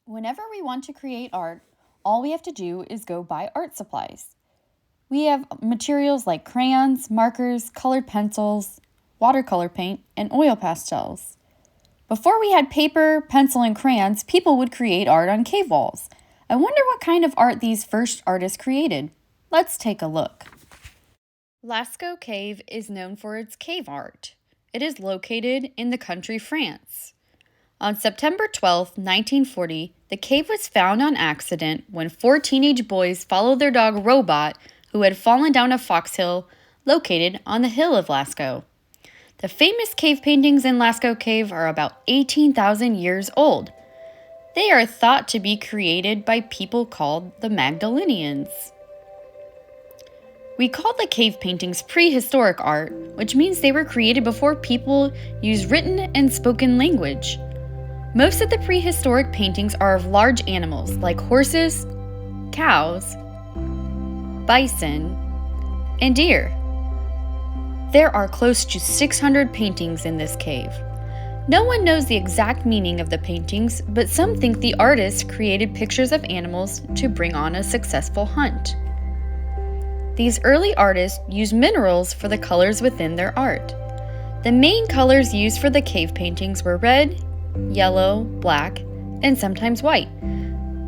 Whenever we want to create art, all we have to do is go buy art supplies. We have materials like crayons, markers, colored pencils, watercolor paint, and oil pastels. Before we had paper, pencil, and crayons, people would create art on cave walls. I wonder what kind of art these first artists created. Let's take a look. Lascaux Cave is known for its cave art. It is located in the country France. On September 12, 1940, the cave was found on accident when 4 teenage boys followed their dog Robot, who had fallen down a foxhill located on the hill of Lascaux. The famous cave paintings in Lascaux Cave are about 18,000 years old. They are thought to be created by people called the Magdalenians. We call the cave paintings prehistoric art, which means they were created before people used written and spoken language. Most of the prehistoric paintings are of large animals like horses, cows, bison, and deer. There are close to 600 paintings in this cave. No one knows the exact meaning of the paintings, but some think the artists created pictures of animals to bring on a successful hunt. These early artists used minerals for the colors within their art. The main colors used for the cave paintings were red, yellow, black, and sometimes white.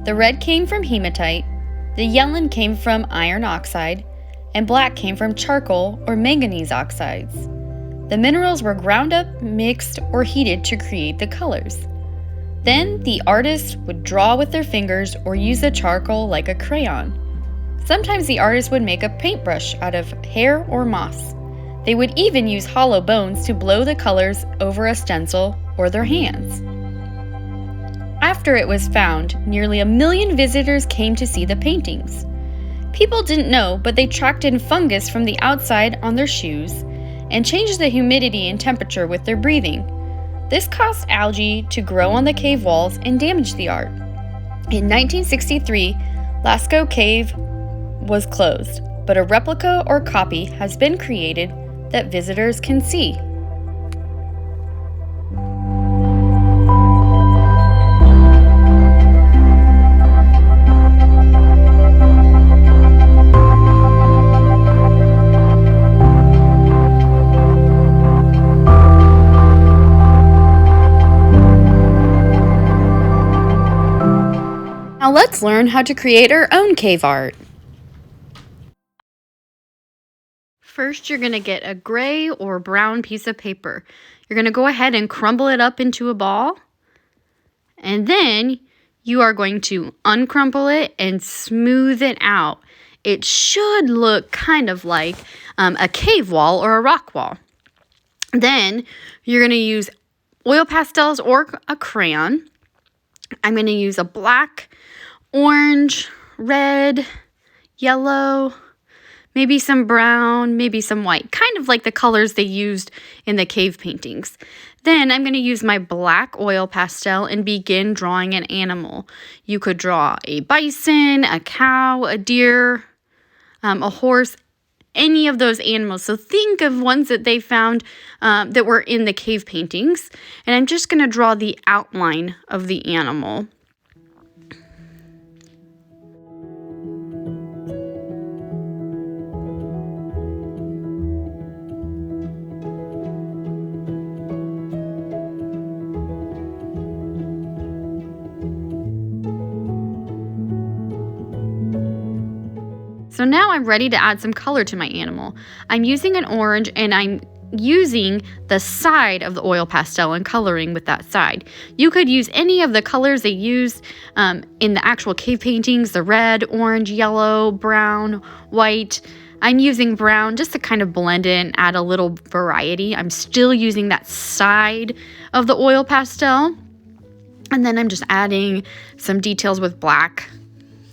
The red came from hematite, the yellow came from iron oxide, and black came from charcoal or manganese oxides. The minerals were ground up, mixed, or heated to create the colors. Then the artists would draw with their fingers or use the charcoal like a crayon. Sometimes the artist would make a paintbrush out of hair or moss. They would even use hollow bones to blow the colors over a stencil or their hands. After it was found, nearly 1 million visitors came to see the paintings. People didn't know, but they tracked in fungus from the outside on their shoes and changed the humidity and temperature with their breathing. This caused algae to grow on the cave walls and damage the art. In 1963, Lascaux Cave was closed, but a replica or copy has been created that visitors can see. Now let's learn how to create our own cave art. First, you're going to get a gray or brown piece of paper. You're going to go ahead and crumble it up into a ball. And then you are going to uncrumble it and smooth it out. It should look kind of like a cave wall or a rock wall. Then you're going to use oil pastels or a crayon. I'm going to use a black, orange, red, yellow, maybe some brown, maybe some white, kind of like the colors they used in the cave paintings. Then I'm going to use my black oil pastel and begin drawing an animal. You could draw a bison, a cow, a deer, a horse, any of those animals. So think of ones that they found that were in the cave paintings. And I'm just going to draw the outline of the animal. So now I'm ready to add some color to my animal. I'm using an orange and I'm using the side of the oil pastel and coloring with that side. You could use any of the colors they used in the actual cave paintings, the red, orange, yellow, brown, white. I'm using brown just to kind of blend it and add a little variety. I'm still using that side of the oil pastel. And then I'm just adding some details with black,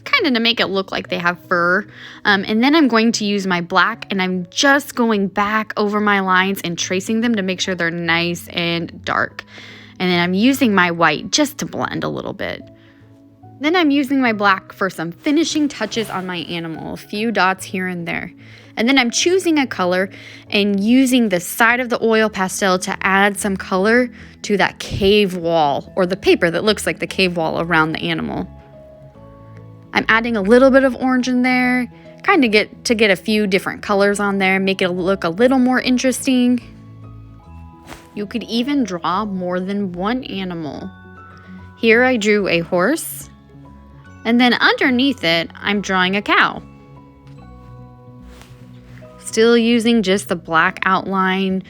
kind of to make it look like they have fur. And then I'm going to use my black and I'm just going back over my lines and tracing them to make sure they're nice and dark. And then I'm using my white just to blend a little bit. Then I'm using my black for some finishing touches on my animal, a few dots here and there. And then I'm choosing a color and using the side of the oil pastel to add some color to that cave wall, or the paper that looks like the cave wall around the animal. I'm adding a little bit of orange in there, kind of get a few different colors on there, make it look a little more interesting. You could even draw more than one animal. Here I drew a horse, and then underneath it, I'm drawing a cow. Still using just the black outline,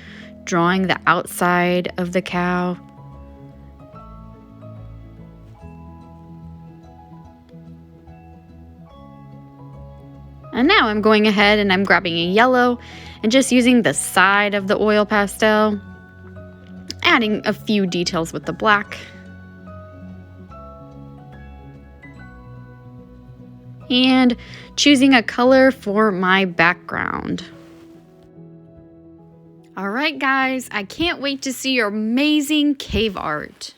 drawing the outside of the cow. And now I'm going ahead and I'm grabbing a yellow and just using the side of the oil pastel, adding a few details with the black. And choosing a color for my background. All right, guys, I can't wait to see your amazing cave art.